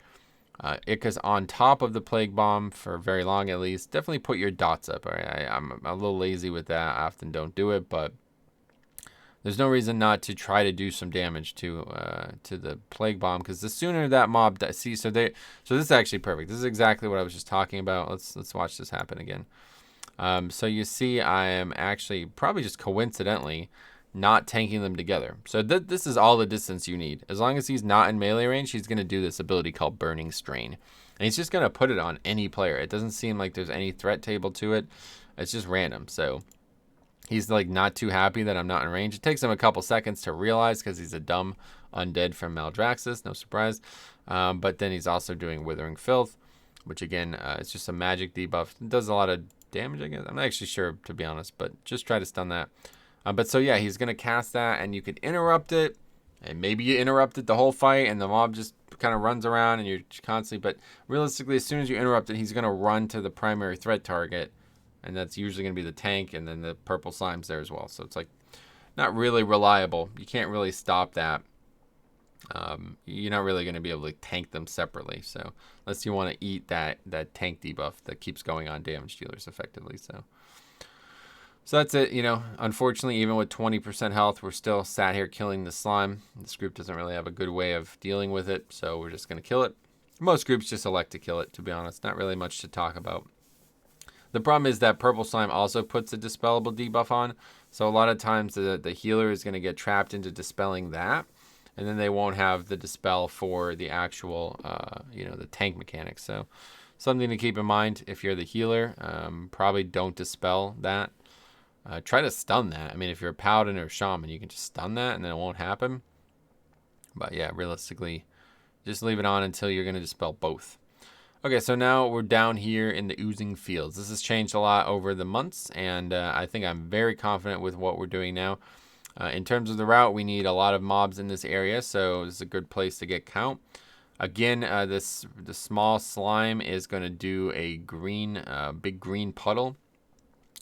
A: Ickus on top of the Plague Bomb for very long at least, definitely put your dots up. All right? I'm a little lazy with that. I often don't do it, but there's no reason not to try to do some damage to the Plague Bomb, because the sooner that mob dies, see, so this is actually perfect. This is exactly what I was just talking about. Let's watch this happen again. So you see I am actually probably just coincidentally not tanking them together. So this is all the distance you need. As long as he's not in melee range, he's going to do this ability called Burning Strain. And he's just going to put it on any player. It doesn't seem like there's any threat table to it. It's just random. So He's like not too happy that I'm not in range. It takes him a couple seconds to realize because he's a dumb undead from Maldraxxus, no surprise. But then he's also doing Withering Filth, which again, it's just a magic debuff. It does a lot of damage, I guess. I'm not actually sure, to be honest, but just try to stun that. But so yeah, he's going to cast that, and you could interrupt it. And maybe you interrupt it the whole fight, and the mob just kind of runs around, and you're constantly... But realistically, as soon as you interrupt it, he's going to run to the primary threat target. And that's usually going to be the tank, and then the purple slime's there as well. So it's like not really reliable. You can't really stop that. You're not really going to be able to tank them separately. So unless you want to eat that tank debuff that keeps going on damage dealers effectively. So that's it. You know, unfortunately, even with 20% health, we're still sat here killing the slime. This group doesn't really have a good way of dealing with it, so we're just going to kill it. Most groups just elect to kill it, to be honest. Not really much to talk about. The problem is that purple slime also puts a dispellable debuff on. So a lot of times the healer is going to get trapped into dispelling that. And then they won't have the dispel for the actual, the tank mechanics. So something to keep in mind if you're the healer. Probably don't dispel that. Try to stun that. I mean, if you're a paladin or a shaman, you can just stun that and then it won't happen. But yeah, realistically, just leave it on until you're going to dispel both. Okay, so now we're down here in the oozing fields. This has changed a lot over the months, and I think I'm very confident with what we're doing now. In terms of the route, we need a lot of mobs in this area, so this is a good place to get count. Again, the small slime is going to do a green, big green puddle.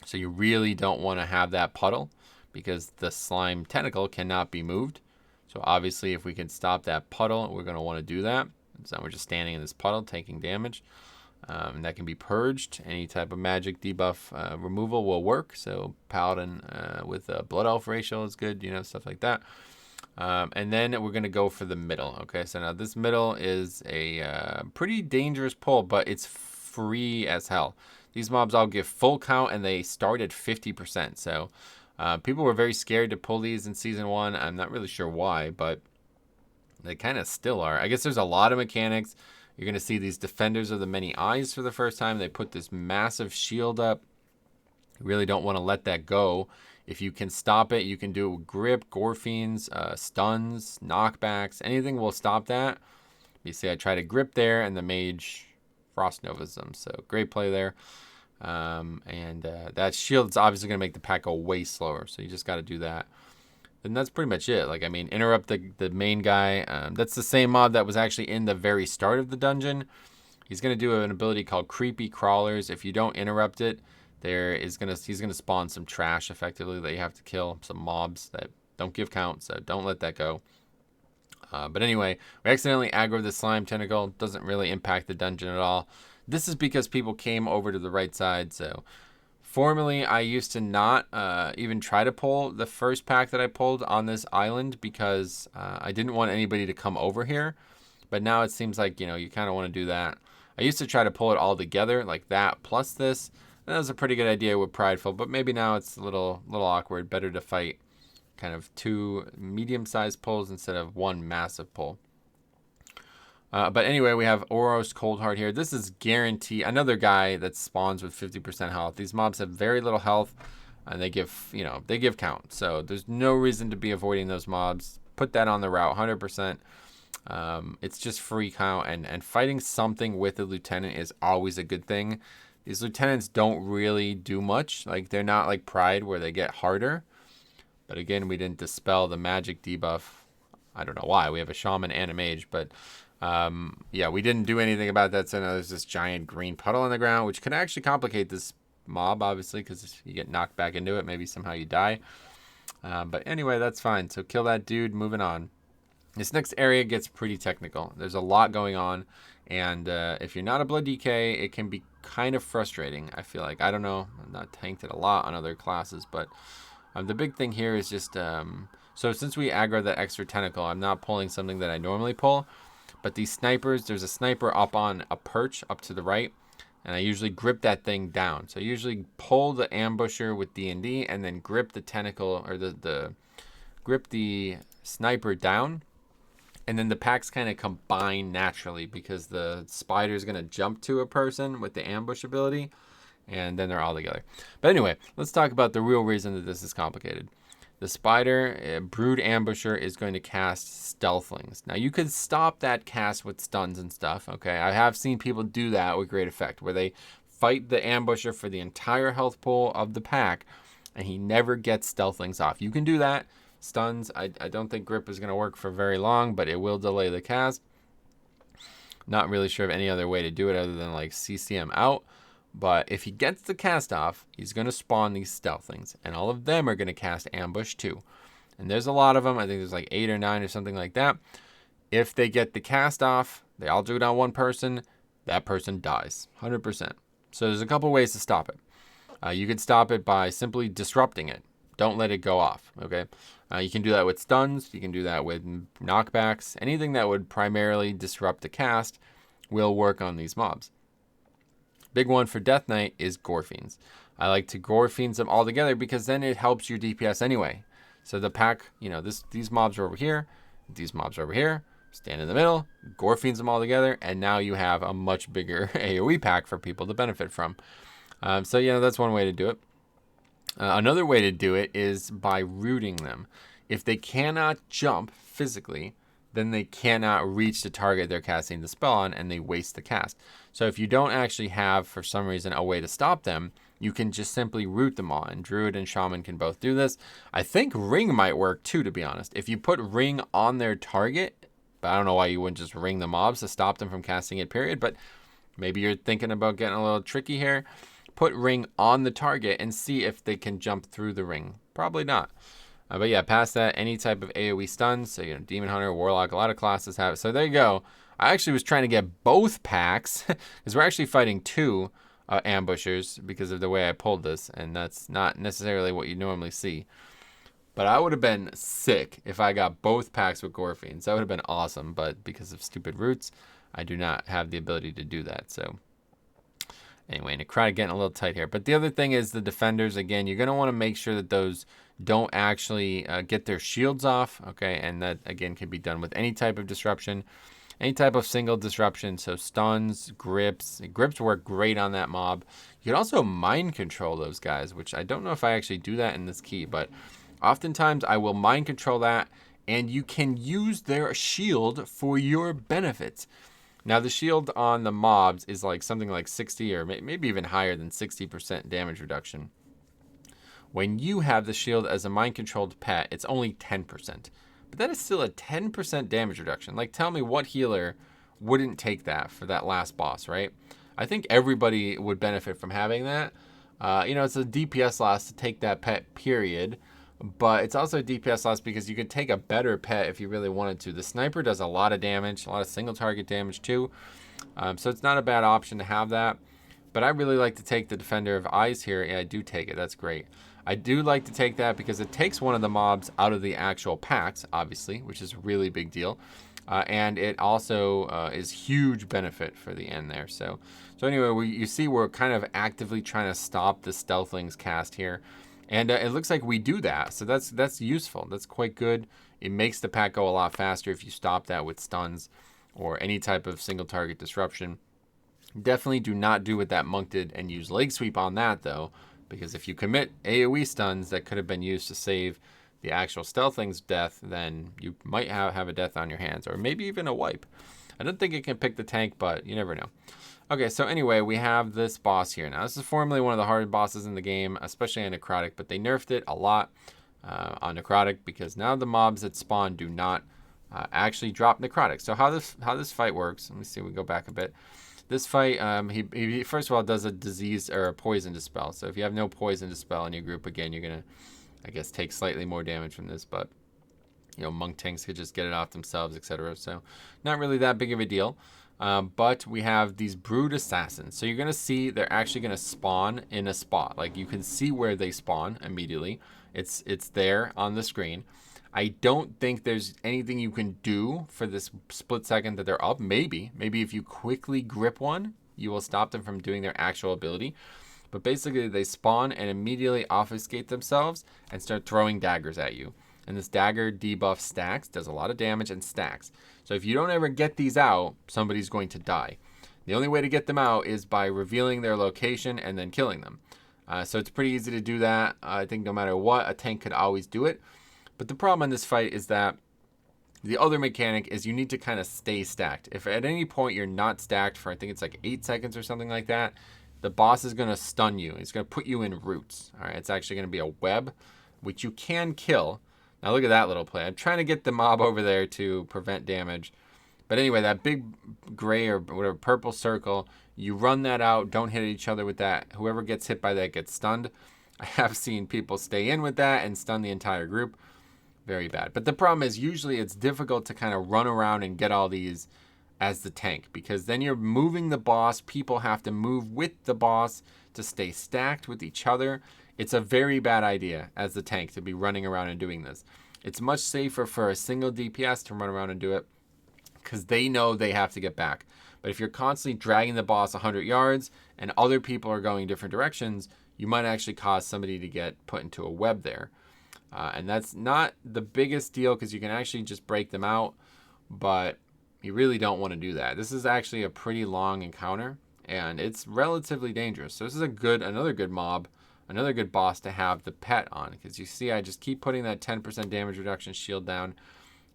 A: So you really don't want to have that puddle because the slime tentacle cannot be moved. So obviously, if we can stop that puddle, we're going to want to do that. So we're just standing in this puddle, taking damage. And that can be purged. Any type of magic debuff removal will work. So Paladin with a Blood Elf ratio is good, stuff like that. And then we're going to go for the middle. Okay, so now this middle is a pretty dangerous pull, but it's free as hell. These mobs all give full count, and they start at 50%. So people were very scared to pull these in Season 1. I'm not really sure why, but they kind of still are. I guess there's a lot of mechanics. You're going to see these Defenders of the Many Eyes for the first time. They put this massive shield up. You really don't want to let that go. If you can stop it, you can do it with Grip, Gore Fiends, stuns, knockbacks. Anything will stop that. You see I try to grip there, and the Mage Frost Novas them. So great play there. That shield is obviously going to make the pack go way slower. So you just got to do that. And that's pretty much it. Like, I mean, interrupt the main guy. That's the same mob that was actually in the very start of the dungeon. He's going to do an ability called Creepy Crawlers. If you don't interrupt it, he's going to spawn some trash, effectively, that you have to kill. Some mobs that don't give count, so don't let that go. But anyway, we accidentally aggroed the slime tentacle. Doesn't really impact the dungeon at all. This is because people came over to the right side, so... Formerly, I used to not even try to pull the first pack that I pulled on this island because I didn't want anybody to come over here. But now it seems like, you kind of want to do that. I used to try to pull it all together like that plus this. And that was a pretty good idea with Prideful, but maybe now it's a little awkward. Better to fight kind of 2 medium-sized pulls instead of 1 massive pull. But anyway, we have Oros Coldheart here. This is guaranteed another guy that spawns with 50% health. These mobs have very little health, and they give count. So there's no reason to be avoiding those mobs. Put that on the route, 100%. It's just free count, and fighting something with a lieutenant is always a good thing. These lieutenants don't really do much. Like, they're not like Pride where they get harder. But again, we didn't dispel the magic debuff. I don't know why. We have a shaman and a mage, but... yeah, we didn't do anything about that, so now there's this giant green puddle on the ground, which could actually complicate this mob, obviously, because you get knocked back into it, maybe somehow you die. But anyway, that's fine. So kill that dude, moving on. This next area gets pretty technical. There's a lot going on, and if you're not a Blood DK, it can be kind of frustrating, I feel like. I don't know, I've not tanked it a lot on other classes, but the big thing here is just, so since we aggro that extra tentacle, I'm not pulling something that I normally pull. But these snipers, there's a sniper up on a perch up to the right, and I usually grip that thing down. So I usually pull the ambusher with D&D and then grip the tentacle, or grip the sniper down, and then the packs kind of combine naturally because the spider is going to jump to a person with the ambush ability, and then they're all together. But anyway, let's talk about the real reason that this is complicated. The spider, Brood Ambusher, is going to cast Stealthlings. Now, you could stop that cast with stuns and stuff, okay? I have seen people do that with great effect, where they fight the Ambusher for the entire health pool of the pack, and he never gets Stealthlings off. You can do that. Stuns, I don't think Grip is going to work for very long, but it will delay the cast. Not really sure of any other way to do it other than like CC him out. But if he gets the cast off, he's going to spawn these Stealthlings. And all of them are going to cast Ambush too. And there's a lot of them. I think there's like 8 or 9 or something like that. If they get the cast off, they all do it on one person. That person dies. 100%. So there's a couple ways to stop it. You could stop it by simply disrupting it. Don't let it go off. Okay. You can do that with stuns. You can do that with knockbacks. Anything that would primarily disrupt the cast will work on these mobs. Big one for Death Knight is Gore Fiends. I like to Gore Fiends them all together because then it helps your DPS anyway. So the pack, you know, these mobs are over here, these mobs are over here, stand in the middle, Gore Fiends them all together, and now you have a much bigger AoE pack for people to benefit from. So, you know, that's one way to do it. Another way to do it is by rooting them. If they cannot jump physically, then they cannot reach the target they're casting the spell on, and they waste the cast. So if you don't actually have, for some reason, a way to stop them, you can just simply root them on. Druid and Shaman can both do this. I think Ring might work too, to be honest. If you put Ring on their target, but I don't know why you wouldn't just ring the mobs to stop them from casting it, period. But maybe you're thinking about getting a little tricky here. Put Ring on the target and see if they can jump through the ring. Probably not. But yeah, past that, any type of AoE stuns. So, you know, Demon Hunter, Warlock, a lot of classes have it. So there you go. I actually was trying to get both packs because we're actually fighting 2 ambushers because of the way I pulled this. And that's not necessarily what you normally see. But I would have been sick if I got both packs with Gore Fiends. That would have been awesome. But because of stupid roots, I do not have the ability to do that. So anyway, Necrotic getting a little tight here. But the other thing is the defenders. Again, you're going to want to make sure that those don't actually get their shields off. Okay, and that, again, can be done with any type of disruption. Any type of single disruption. So stuns, grips. Grips work great on that mob. You can also mind control those guys, which I don't know if I actually do that in this key. But oftentimes I will mind control that. And you can use their shield for your benefits. Now, the shield on the mobs is like something like 60 or maybe even higher than 60% damage reduction. When you have the shield as a mind-controlled pet, it's only 10%. But that is still a 10% damage reduction. Like, tell me what healer wouldn't take that for that last boss, right? I think everybody would benefit from having that. You know, it's a DPS loss to take that pet, period. But it's also a DPS loss because you could take a better pet if you really wanted to. The sniper does a lot of damage, a lot of single target damage too. So it's not a bad option to have that. But I really like to take the Defender of Eyes here. Yeah, I do take it. That's great. I do like to take that because it takes one of the mobs out of the actual packs, obviously, which is a really big deal. And it also is huge benefit for the end there. So anyway, you see we're kind of actively trying to stop the Stealthlings cast here. And it looks like we do that. So that's useful. That's quite good. It makes the pack go a lot faster if you stop that with stuns or any type of single target disruption. Definitely do not do what that monk did and use leg sweep on that, though. Because if you commit AoE stuns that could have been used to save the actual Stealthling's death, then you might have a death on your hands. Or maybe even a wipe. I don't think it can pick the tank, but you never know. Okay, so anyway, we have this boss here. Now, this is formerly one of the hardest bosses in the game, especially on Necrotic, but they nerfed it a lot on Necrotic because now the mobs that spawn do not actually drop Necrotic. So how this fight works, let me see, we go back a bit. This fight, he first of all does a disease or a poison dispel. So if you have no poison dispel in your group, again, you're going to, I guess, take slightly more damage from this, but you know, monk tanks could just get it off themselves, etc. So not really that big of a deal. But we have these brood assassins. So you're going to see they're actually going to spawn in a spot. Like you can see where they spawn immediately. It's there on the screen. I don't think there's anything you can do for this split second that they're up. Maybe if you quickly grip one, you will stop them from doing their actual ability. But basically they spawn and immediately obfuscate themselves and start throwing daggers at you. And this dagger debuff stacks, does a lot of damage and stacks. So if you don't ever get these out, somebody's going to die. The only way to get them out is by revealing their location and then killing them. So it's pretty easy to do that. I think no matter what, a tank could always do it. But the problem in this fight is that the other mechanic is you need to kind of stay stacked. If at any point you're not stacked for, I think it's like 8 seconds or something like that, the boss is going to stun you. It's going to put you in roots. All right, it's actually going to be a web, which you can kill. Now look at that little play. I'm trying to get the mob over there to prevent damage. But anyway, that big gray or whatever purple circle, you run that out. Don't hit each other with that. Whoever gets hit by that gets stunned. I have seen people stay in with that and stun the entire group. Very bad. But the problem is usually it's difficult to kind of run around and get all these as the tank, because then you're moving the boss. People have to move with the boss to stay stacked with each other. It's a very bad idea as the tank to be running around and doing this. It's much safer for a single DPS to run around and do it, because they know they have to get back. But if you're constantly dragging the boss 100 yards and other people are going different directions, you might actually cause somebody to get put into a web there. And that's not the biggest deal, because you can actually just break them out, but you really don't want to do that. This is actually a pretty long encounter, and it's relatively dangerous. So this is another good mob, another good boss to have the pet on, because you see I just keep putting that 10% damage reduction shield down.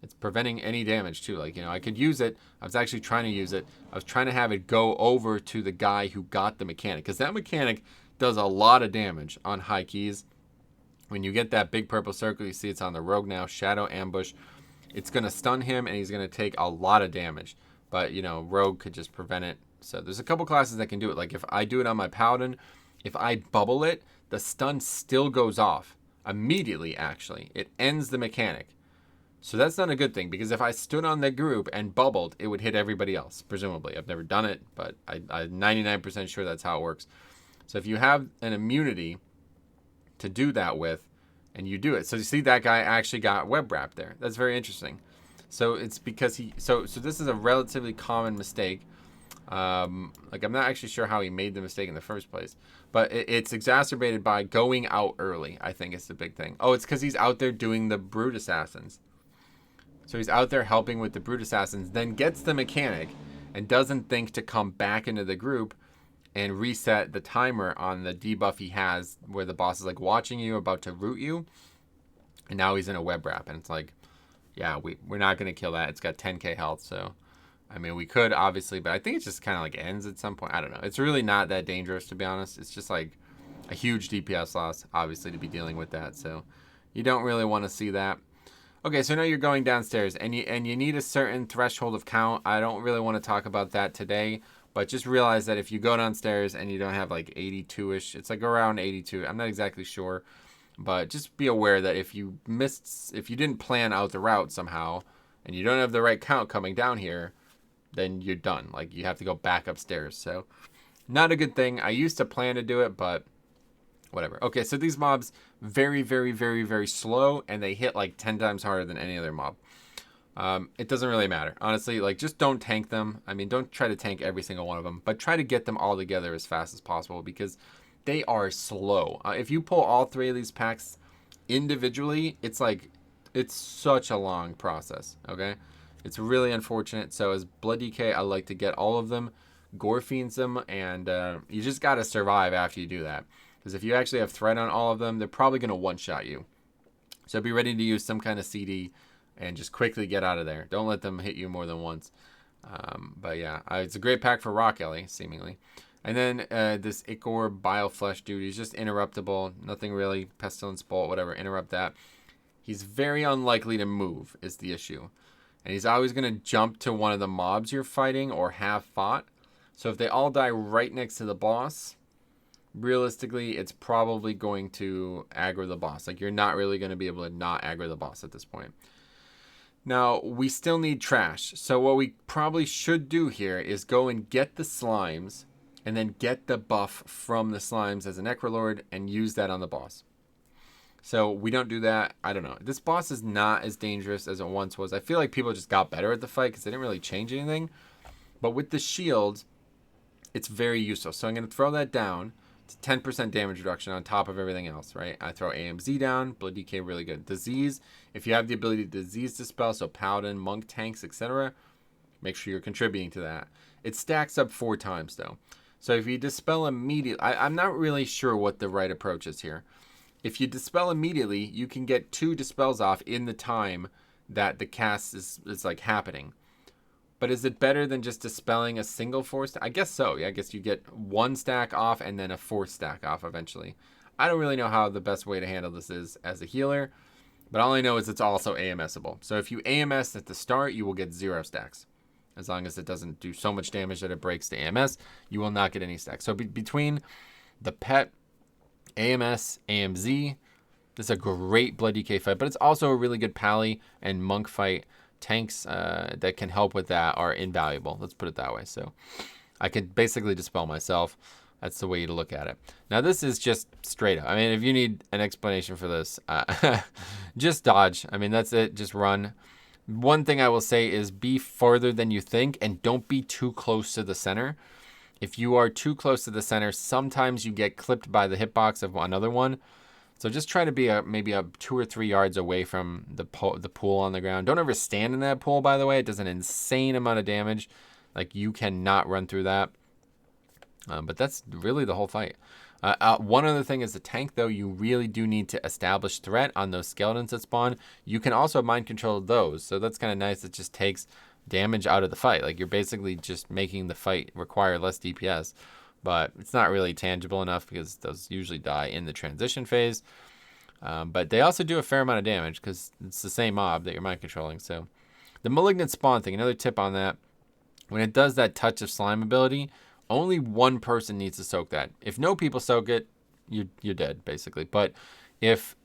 A: It's preventing any damage too. Like, I could use it. I was actually trying to use it. I was trying to have it go over to the guy who got the mechanic, because that mechanic does a lot of damage on high keys. When you get that big purple circle, you see it's on the rogue now, Shadow Ambush. It's going to stun him, and he's going to take a lot of damage. But, rogue could just prevent it. So there's a couple classes that can do it. Like if I do it on my Paladin, if I bubble it, the stun still goes off immediately, actually. It ends the mechanic. So that's not a good thing, because if I stood on the group and bubbled, it would hit everybody else, presumably. I've never done it, but I'm 99% sure that's how it works. So if you have an immunity to do that with, and you do it. So you see that guy actually got web wrapped there. That's very interesting. So it's because so this is a relatively common mistake. Like I'm not actually sure how he made the mistake in the first place, but it's exacerbated by going out early. I think it's the big thing. Oh, it's because he's out there doing the Brute Assassins. So he's out there helping with the Brute Assassins, then gets the mechanic and doesn't think to come back into the group and reset the timer on the debuff he has, where the boss is like watching you, about to root you, and now he's in a web wrap, and it's like, yeah, we're not going to kill that. It's got 10k health, so I mean we could obviously, but I think it just kind of like ends at some point. I don't know. It's really not that dangerous, to be honest. It's just like a huge DPS loss, obviously, to be dealing with that, so you don't really want to see that. Okay, so now you're going downstairs, and you need a certain threshold of count. I don't really want to talk about that today, but just realize that if you go downstairs and you don't have like 82-ish, it's like around 82. I'm not exactly sure, but just be aware that if you didn't plan out the route somehow, and you don't have the right count coming down here, then you're done. Like, you have to go back upstairs. So not a good thing. I used to plan to do it, but whatever. Okay, so these mobs, very, very, very, very slow, and they hit like 10 times harder than any other mob. It doesn't really matter. Honestly, like, just don't tank them. I mean, don't try to tank every single one of them, but try to get them all together as fast as possible, because they are slow. If you pull all three of these packs individually, it's such a long process, okay? It's really unfortunate. So as Blood DK, I like to get all of them, Gore Fiends them, and you just got to survive after you do that. Because if you actually have threat on all of them, they're probably going to one-shot you. So be ready to use some kind of CD and just quickly get out of there. Don't let them hit you more than once. But yeah, it's a great pack for Rock Ellie, seemingly. And then this Ichor Bileflesh dude, he's just interruptible. Nothing really. Pestilence Bolt, whatever. Interrupt that. He's very unlikely to move is the issue. And he's always going to jump to one of the mobs you're fighting or have fought. So if they all die right next to the boss, realistically, it's probably going to aggro the boss. Like, you're not really going to be able to not aggro the boss at this point. Now, we still need trash. So what we probably should do here is go and get the slimes and then get the buff from the slimes as a Necrolord and use that on the boss. So we don't do that. I don't know. This boss is not as dangerous as it once was. I feel like people just got better at the fight because they didn't really change anything. But with the shield, it's very useful. So I'm going to throw that down. It's 10% damage reduction on top of everything else, right? I throw AMZ down, Blood DK, really good. Disease, if you have the ability to disease dispel, so Paladin, Monk, tanks, etc., make sure you're contributing to that. It stacks up 4 times though. So if you dispel immediately, I'm not really sure what the right approach is here. If you dispel immediately, you can get 2 dispels off in the time that the cast is like happening. But is it better than just dispelling a single 4 stack? I guess so. Yeah, I guess you get 1 stack off and then a 4th stack off eventually. I don't really know how the best way to handle this is as a healer, but all I know is it's also AMSable. So if you AMS at the start, you will get 0 stacks. As long as it doesn't do so much damage that it breaks the AMS, you will not get any stacks. So between the pet, AMS, AMZ, this is a great Blood DK fight, but it's also a really good Pally and Monk fight. Tanks that can help with that are invaluable. Let's put it that way. So I could basically dispel myself. That's the way to look at it. Now this is just straight up. I mean, if you need an explanation for this, just dodge. I mean, that's it. Just run. One thing I will say is be farther than you think and don't be too close to the center. If you are too close to the center, sometimes you get clipped by the hitbox of another one. So just try to be maybe 2 or 3 yards away from the pool on the ground. Don't ever stand in that pool, by the way. It does an insane amount of damage. Like, you cannot run through that. But that's really the whole fight. One other thing is the tank, though. You really do need to establish threat on those skeletons that spawn. You can also mind control those. So that's kind of nice. It just takes damage out of the fight. Like, you're basically just making the fight require less DPS. But it's not really tangible enough because those usually die in the transition phase. But they also do a fair amount of damage because it's the same mob that you're mind controlling. So the Malignant Spawn thing, another tip on that. When it does that Touch of Slime ability, only 1 person needs to soak that. If no people soak it, you're dead, basically. But if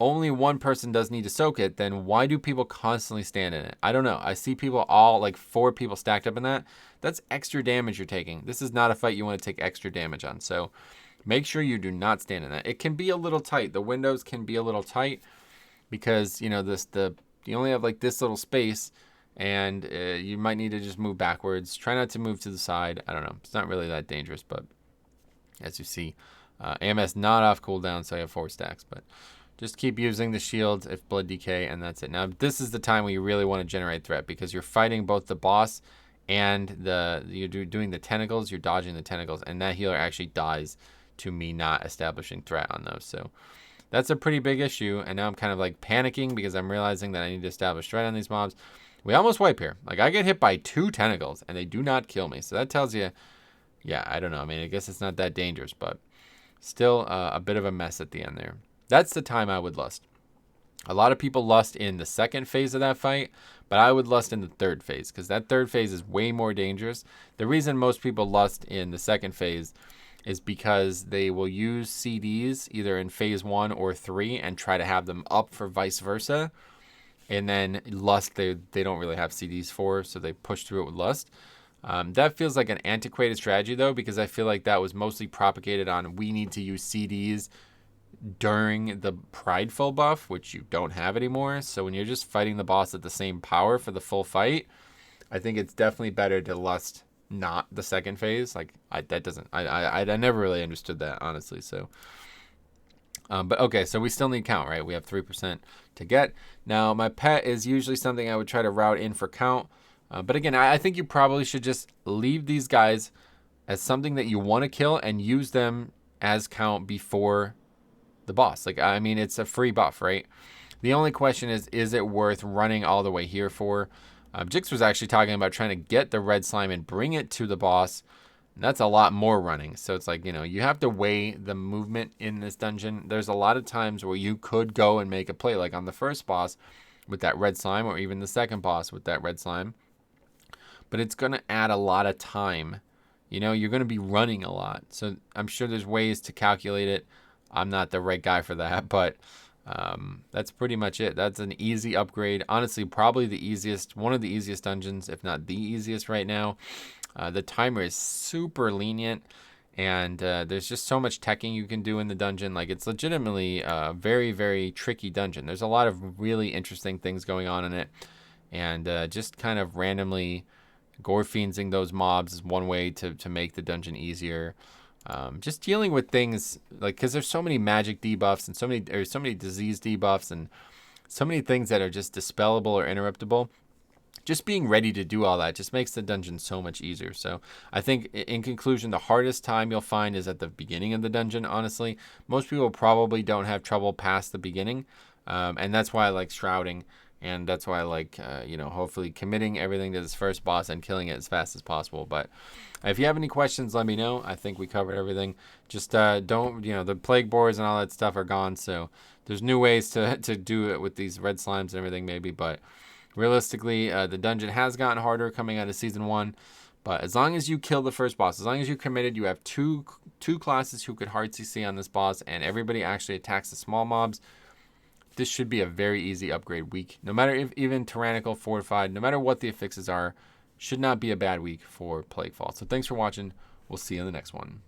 A: only 1 person does need to soak it, then why do people constantly stand in it? I don't know. I see people all, like 4 people stacked up in that. That's extra damage you're taking. This is not a fight you want to take extra damage on. So make sure you do not stand in that. It can be a little tight. The windows can be a little tight because, you know, you only have like this little space and you might need to just move backwards. Try not to move to the side. I don't know. It's not really that dangerous, but as you see, AMS not off cooldown, so I have 4 stacks, but just keep using the shield if Blood DK, and that's it. Now, this is the time where you really want to generate threat because you're fighting both the boss and you're doing the tentacles, you're dodging the tentacles, and that healer actually dies to me not establishing threat on those. So that's a pretty big issue, and now I'm kind of like panicking because I'm realizing that I need to establish threat on these mobs. We almost wipe here. Like, I get hit by 2 tentacles, and they do not kill me. So that tells you, yeah, I don't know. I mean, I guess it's not that dangerous, but still a bit of a mess at the end there. That's the time I would lust. A lot of people lust in the second phase of that fight, but I would lust in the third phase because that third phase is way more dangerous. The reason most people lust in the second phase is because they will use CDs either in phase 1 or 3 and try to have them up for vice versa. And then lust, they don't really have CDs for, so they push through it with lust. That feels like an antiquated strategy, though, because I feel like that was mostly propagated on we need to use CDs during the prideful buff, which you don't have anymore. So when you're just fighting the boss at the same power for the full fight, I think it's definitely better to lust not the second phase. Like, I never really understood that, honestly. So, but okay, so we still need count, right? We have 3% to get. Now, my pet is usually something I would try to route in for count. But again, I think you probably should just leave these guys as something that you want to kill and use them as count before the boss. Like, I mean, it's a free buff, right? The only question is it worth running all the way here for? Jix was actually talking about trying to get the red slime and bring it to the boss. And that's a lot more running. So it's like, you know, you have to weigh the movement in this dungeon. There's a lot of times where you could go and make a play, like on the first boss with that red slime, or even the second boss with that red slime. But it's going to add a lot of time. You know, you're going to be running a lot. So I'm sure there's ways to calculate it. I'm not the right guy for that, but that's pretty much it. That's an easy upgrade. Honestly, probably the easiest, one of the easiest dungeons, if not the easiest right now. The timer is super lenient, and there's just so much teching you can do in the dungeon. Like, it's legitimately a very, very tricky dungeon. There's a lot of really interesting things going on in it, and just kind of randomly gore fiendsing those mobs is one way to make the dungeon easier. Just dealing with things like, because there's so many magic debuffs and so many disease debuffs and so many things that are just dispellable or interruptible. just being ready to do all that just makes the dungeon so much easier. So I think in conclusion, the hardest time you'll find is at the beginning of the dungeon. Honestly, most people probably don't have trouble past the beginning. And that's why I like shrouding. And that's why I like, hopefully committing everything to this first boss and killing it as fast as possible. But if you have any questions, let me know. I think we covered everything. Just don't, the Plagueborers and all that stuff are gone. So there's new ways to do it with these red slimes and everything maybe. But realistically, the dungeon has gotten harder coming out of Season 1. But as long as you kill the first boss, as long as you're committed, you have two classes who could hard CC on this boss, and everybody actually attacks the small mobs. This should be a very easy upgrade week. No matter if even Tyrannical, Fortified, no matter what the affixes are, should not be a bad week for Plaguefall. So thanks for watching. We'll see you in the next one.